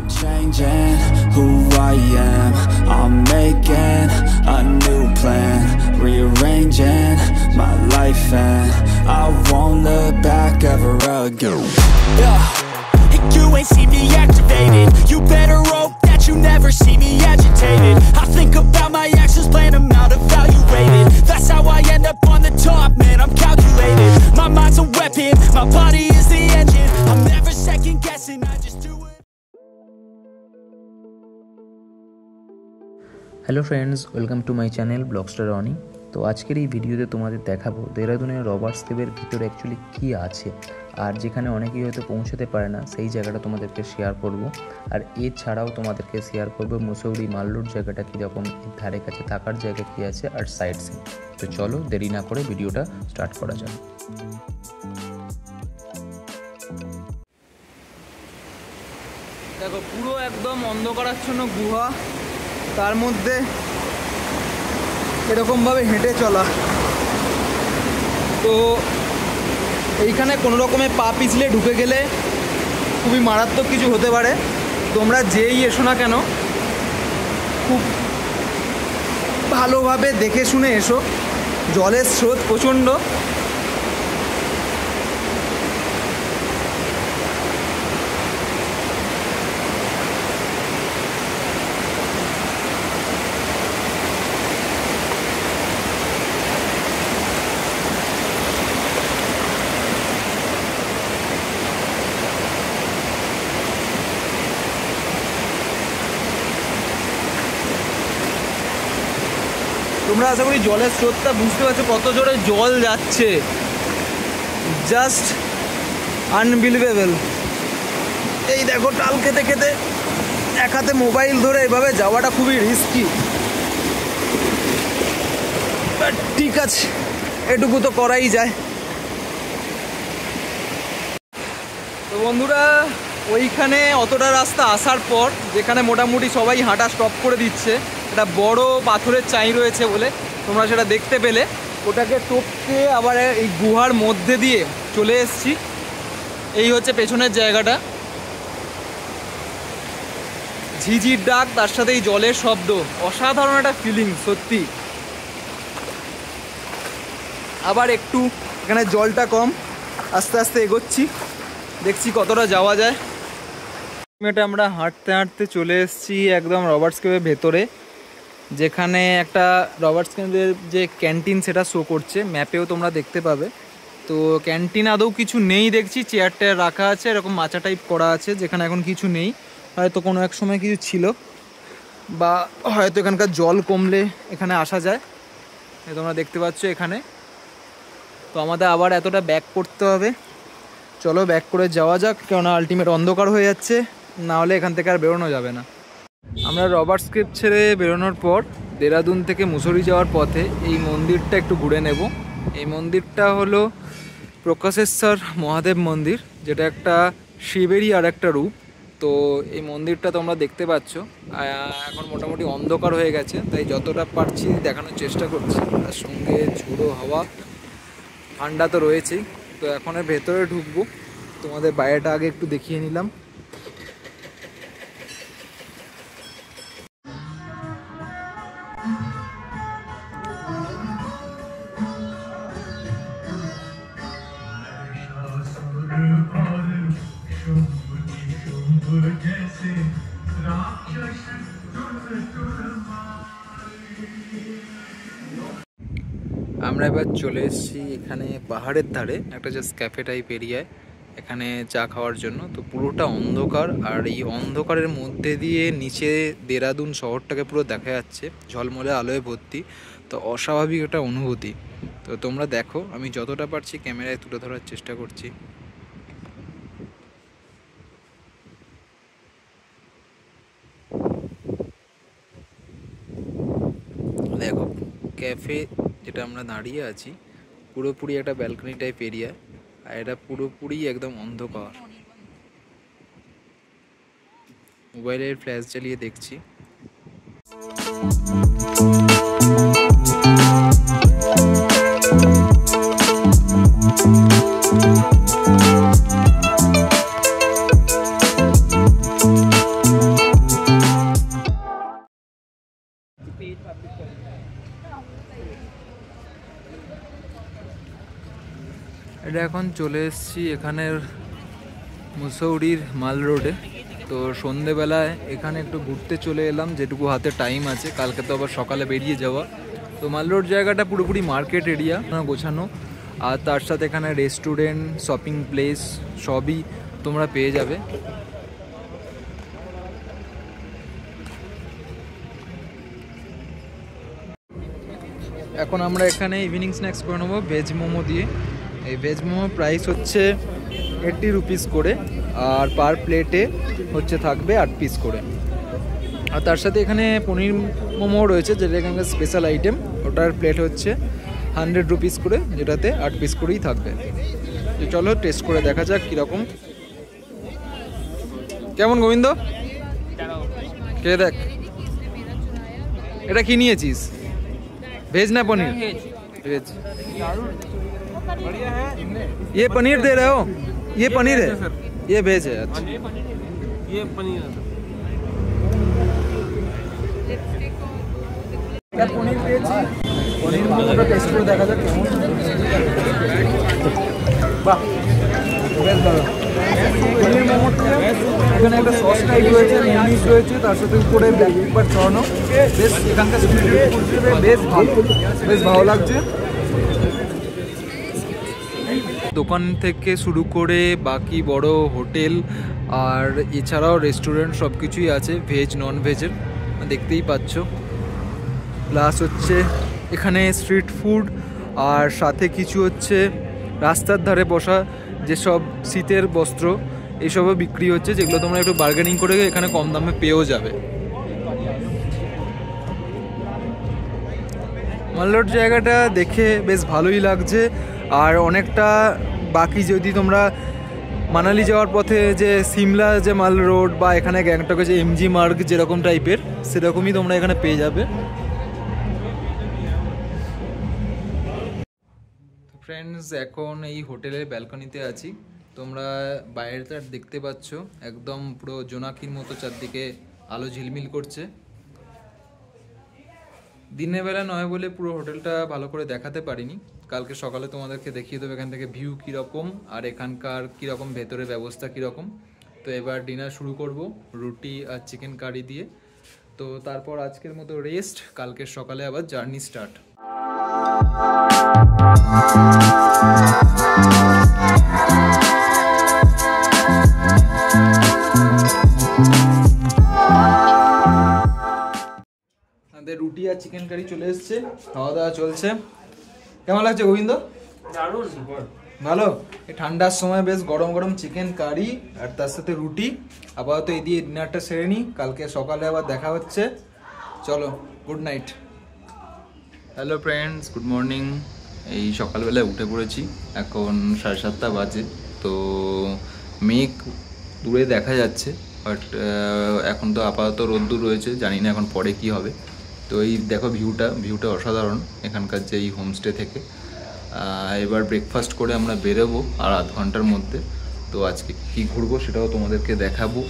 Changing who I am, I'm making a new plan, rearranging my life and I won't look back ever again. You ain't see me activated, you better hope that you never see me agitated. I think about my actions, plan them out, evaluated. That's how I end up on the top, man, I'm calculated. My mind's a weapon, my body is the engine. I'm never second guessing, I just do it. Hello friends, welcome to my channel Blogstar Roni. তো আজকের এই ভিডিওতে তোমাদের দেখাবো দেহরাদুনের Roberts কেভের ভিতরে actually কী আছে, আর যেখানে অনেকেই হয়তো পৌঁছাতে পারে না সেই জায়গাটা তোমাদেরকে শেয়ার করব। আর এছাড়াও তোমাদেরকে শেয়ার করবো মুসৌরি মাল্লুর জায়গাটা কীরকম, এর ধারে কাছে থাকার জায়গা কী আছে, আর সাইড সিন। তো চলো দেরি না করে ভিডিওটা স্টার্ট করা যাক। দেখো পুরো একদম অন্ধকারাচ্ছন্ন গুহা, তার মধ্যে এরকমভাবে হেঁটে চলা। তো এইখানে কোনো রকমে পা পিছলে ঢুকে গেলে খুবই মারাত্মক কিছু হতে পারে। তোমরা যেই এসো না কেন খুব ভালোভাবে দেখে শুনে এসো। জলের স্রোত প্রচণ্ড। তোমরা আশা করি জলের স্রোতটা বুঝতে পারছো, কত জোরে জল যাচ্ছে, জাস্ট আনবিলিভেবল। এই দেখো টাল খেতে খেতে এক হাতে মোবাইল ধরে এভাবে যাওয়াটা খুবই রিস্কি, বাট ঠিক আছে, এটুকু তো করাই যায়। তো বন্ধুরা, ওইখানে অতটা রাস্তা আসার পর যেখানে মোটামুটি সবাই হাঁটা স্টপ করে দিচ্ছে, একটা বড় পাথরের চাই রয়েছে বলে তোমরা সেটা দেখতে পেলে, ওটাকে টপকে আবার এই গুহার মধ্যে দিয়ে চলে এসেছি। এই হচ্ছে পেছনের জায়গাটা, ঝিঝির ডাক, তার সাথে এই জলের শব্দ, অসাধারণ একটা ফিলিং সত্যি। আবার একটু এখানে জলটা কম, আস্তে আস্তে এগোচ্ছি, দেখছি কতটা যাওয়া যায়। এটা আমরা হাঁটতে হাঁটতে চলে এসেছি একদম রবার্টস কেভের ভেতরে, যেখানে একটা রবার্টস কেভের যে ক্যান্টিন সেটা শো করছে, ম্যাপেও তোমরা দেখতে পাবে। তো ক্যান্টিন আদৌ কিছু নেই দেখছি, চেয়ার টেয়ার রাখা আছে, এরকম মাচা টাইপ করা আছে, যেখানে এখন কিছু নেই। হয়তো কোনো এক সময় কিছু ছিল, বা হয়তো এখানকার জল কমলে এখানে আসা যায়। তোমরা দেখতে পাচ্ছ এখানে। তো আমাদের আবার এতটা ব্যাক করতে হবে, চলো ব্যাক করে যাওয়া যাক, কেননা আলটিমেট অন্ধকার হয়ে যাচ্ছে, না হলে এখান থেকে আর বেরোনো যাবে না। আমরা রবার্টস কেভ ছেড়ে বেরোনোর পর দেহরাদুন থেকে মুসৌরি যাওয়ার পথে এই মন্দিরটা একটু ঘুরে নেব। এই মন্দিরটা হলো প্রকাশেশ্বর মহাদেব মন্দির, যেটা একটা শিবেরই আর একটা রূপ। তো এই মন্দিরটা তোমরা দেখতে পাচ্ছ। এখন মোটামুটি অন্ধকার হয়ে গেছে, তাই যতটা পারছি দেখানোর চেষ্টা করছি। তার সঙ্গে ঝোড়ো হাওয়া, ঠান্ডা তো রয়েছেই। তো এখন ভেতরে ঢুকবো, তোমাদের বাইরেটা আগে একটু দেখিয়ে নিলাম। আমরা এবার চলে এসেছি এখানে পাহাড়ের ধারে একটা জাস্ট ক্যাফে টাইপ এরিয়ায়, এখানে চা খাওয়ার জন্য। তো পুরোটা অন্ধকার, আর এই অন্ধকারের মধ্যে দিয়ে নিচে দেহরাদুন শহরটাকে পুরো দেখা যাচ্ছে, ঝলমলে আলোয় ভর্তি। তো অস্বাভাবিক একটা অনুভূতি। তো তোমরা দেখো, আমি যতটা পারছি ক্যামেরায় তুলে ধরার চেষ্টা করছি। দেখো ক্যাফে যেটা আমরা দাঁড়িয়ে আছি পুরোপুরি একটা ব্যালকনি টাইপ এরিয়া, আর এটা পুরোপুরি একদম অন্ধকার। মোবাইলের ফ্ল্যাশ জ্বালিয়ে দেখছি। এটা এখন চলে এসেছি এখানের মুসৌরির মাল রোডে। তো সন্ধেবেলায় এখানে একটু ঘুরতে চলে এলাম, যেটুকু হাতে টাইম আছে, কালকে তো আবার সকালে বেরিয়ে যাওয়া। তো মাল রোড জায়গাটা পুরোপুরি মার্কেট এরিয়া গোছানো, আর তার সাথে এখানে রেস্টুরেন্ট, শপিং প্লেস সবই তোমরা পেয়ে যাবে। এখন আমরা এখানে ইভিনিং স্ন্যাক্স করে নেবো ভেজ মোমো দিয়ে। এই ভেজ মোমো প্রাইস হচ্ছে 80 রুপিস করে, আর পার প্লেটে হচ্ছে থাকবে 8 পিস করে। আর তার সাথে এখানে পনির মোমো রয়েছে, যেটা এখানকার স্পেশাল আইটেম। ওটার প্লেট হচ্ছে 100 রুপিস করে, যেটাতে 8 পিস করেই থাকবে। তো চলো টেস্ট করে দেখা যাক কীরকম, কেমন গোবিন্দ কে দেখ। এটা কি নিয়েছিস, वेज ना पनीर? वेज। ये पनीर दे रहे हो? ये पनीर है, ये वेज है। अच्छा ये पनीर है। पनीर পেয়েছি, পনির মোমোটা টেস্ট করে দেখা যাক কেমন। বাহ, বেশ ভালো। পনির মোমোতে এখানে একটা সস টাইপ রয়েছে, মেয়োনিজ রয়েছে, তার সাথে উপরে ব্ল্যাক পেপার ছড়ানো। বেশ এখানকার স্ট্রিট ফুড বেশ ভালো লাগছে। দোকান থেকে শুরু করে বাকি বড় হোটেল আর এছাড়াও রেস্টুরেন্ট সব কিছুই আছে, ভেজ নন ভেজের, দেখতেই পাচ্ছ। প্লাস হচ্ছে এখানে স্ট্রিট ফুড, আর সাথে কিছু হচ্ছে রাস্তার ধারে বসা যেসব শীতের বস্ত্র এইসবও বিক্রি হচ্ছে, যেগুলো তোমরা একটু বার্গেনিং করে এখানে কম দামে পেয়েও যাবে। মাল রোড জায়গাটা দেখে বেশ ভালোই লাগছে। আর অনেকটা বাকি, যদি তোমরা মানালি যাওয়ার পথে যে সিমলা যে মাল রোড বা এখানে গ্যাংটকে যে এমজি মার্গ যেরকম টাইপের, সেরকমই তোমরা এখানে পেয়ে যাবে। ফ্রেন্ডস, এখন এই হোটেলের ব্যালকনিতে আছি। তোমরা বাইরেটা দেখতে পাচ্ছ, একদম পুরো জোনাকির মতো চারদিকে আলো ঝিলমিল করছে। দিনের বেলা নয় বলে পুরো হোটেলটা ভালো করে দেখাতে পারিনি, কালকে সকালে তোমাদেরকে দেখিয়ে দেবো এখান থেকে ভিউ কীরকম আর এখানকার কীরকম ভেতরে ব্যবস্থা কীরকম। তো এবার ডিনার শুরু করব রুটি আর চিকেন কারি দিয়ে। তো তারপর আজকের মতো রেস্ট, কালকে সকালে আবার জার্নি স্টার্ট। আমাদের রুটি আর চিকেন কারি চলে এসছে, খাওয়া দাওয়া চলছে। কেমন লাগছে গোবিন্দ? দারুণ ভালো। এই ঠান্ডার সময় বেশ গরম গরম চিকেন কারি আর তার সাথে রুটি। আপাতত এই দিয়ে ডিনারটা সেরে নিই, কালকে সকালে আবার দেখা হচ্ছে। চলো, good night. Hello friends, good morning. এই সকালবেলায় উঠে পড়েছি, এখন 7:30 বাজে। তো মেঘ দূরে দেখা যাচ্ছে, বাট এখন তো আপাতত রোদ্দুর রয়েছে, জানি না এখন পরে কি হবে। তো এই দেখো ভিউটা অসাধারণ এখানকার যে এই হোমস্টে থেকে। এবার ব্রেকফাস্ট করে আমরা বেরোবো আর আধ ঘন্টার মধ্যে। তো আজকে কি ঘুরবো সেটাও তোমাদেরকে দেখাবো,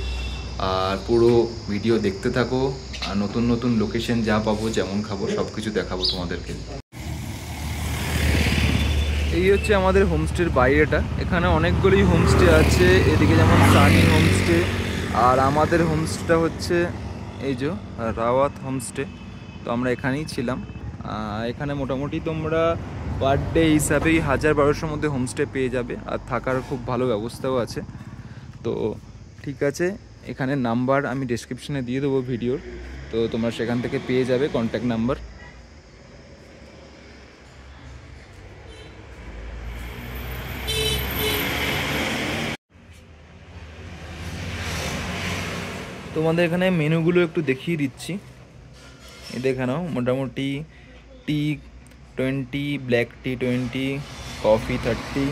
আর পুরো ভিডিও দেখতে থাকো। আর নতুন নতুন লোকেশন যা পাবো, যেমন খাবো, সব কিছু দেখাবো তোমাদেরকে। এই হচ্ছে আমাদের হোমস্টের বাইরেটা। এখানে অনেকগুলোই হোমস্টে আছে, এদিকে যেমন সানি হোমস্টে, আর আমাদের হোমস্টেটা হচ্ছে এই যে রাওয়াত হোমস্টে। তো আমরা এখানেই ছিলাম। এখানে মোটামুটি তোমরা পার ডে হিসাবেই 1000-1200 মধ্যে হোমস্টে পেয়ে যাবে, আর থাকার খুব ভালো ব্যবস্থাও আছে। তো ঠিক আছে, এখানে নাম্বার আমি ডেসক্রিপশনে দিয়ে দেবো ভিডিওর, তো তোমরা সেখান থেকে পেয়ে যাবে কন্ট্যাক্ট নাম্বার। তোমাদের এখানে মেনুগুলো একটু দেখিয়ে দিচ্ছি, এই দেখে নাও। মোটামুটি টি 20, ব্ল্যাক টি 20, কফি 30,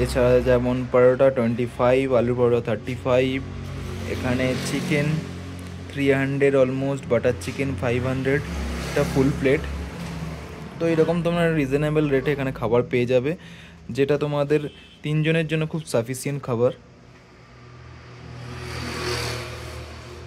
এছাড়া যেমন পরোটা 25, আলু পরোটা 35, এখানে চিকেন 300 অলমোস্ট, বাটার চিকেন 500, এটা ফুল প্লেট। তো এরকম তোমরা রিজনেবল রেটে এখানে খাবার পেয়ে যাবে, যেটা তোমাদের 3 জনের জন্য খুব সাফিসিয়েন্ট খাবার।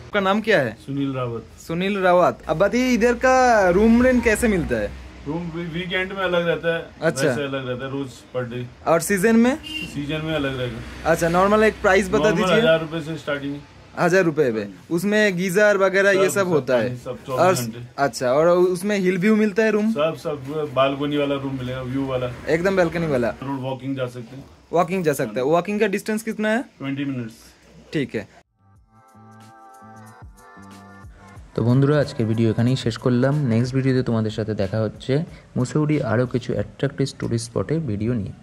आपका नाम क्या है? सुनील रावत। सुनील रावत। अब बताइए इधर का रूम रेंट कैसे मिलता है? रूम वीकेंड में अलग रहता है, अच्छा। वैसे अलग रहता है रोज पर डे। और सीजन में? सीजन में अलग रहेगा। अच्छा, नॉर्मल एक प्राइस बता दीजिए। 1000 रुपए से स्टार्टिंग। 1000 रुपए पे उसमें गीजर वगैरह ये सब होता है? सब और 24 घंटे। अच्छा, और उसमें हिल व्यू मिलता है रूम? सब बालकनी वाला रूम मिलेगा, व्यू वाला, एकदम बैल्कनी वाला। रोड वॉकिंग जा सकते हैं। वॉकिंग जा सकता है। वॉकिंग का डिस्टेंस कितना है? 20 मिनट्स। ठीक है। তো বন্ধুরা, আজকের ভিডিও এখানেই শেষ করলাম। নেক্সট ভিডিওতে তোমাদের সাথে দেখা হচ্ছে মুসৌরি আরও কিছু অ্যাট্রাক্টিভ টুরিস্ট স্পটের ভিডিও নিয়ে।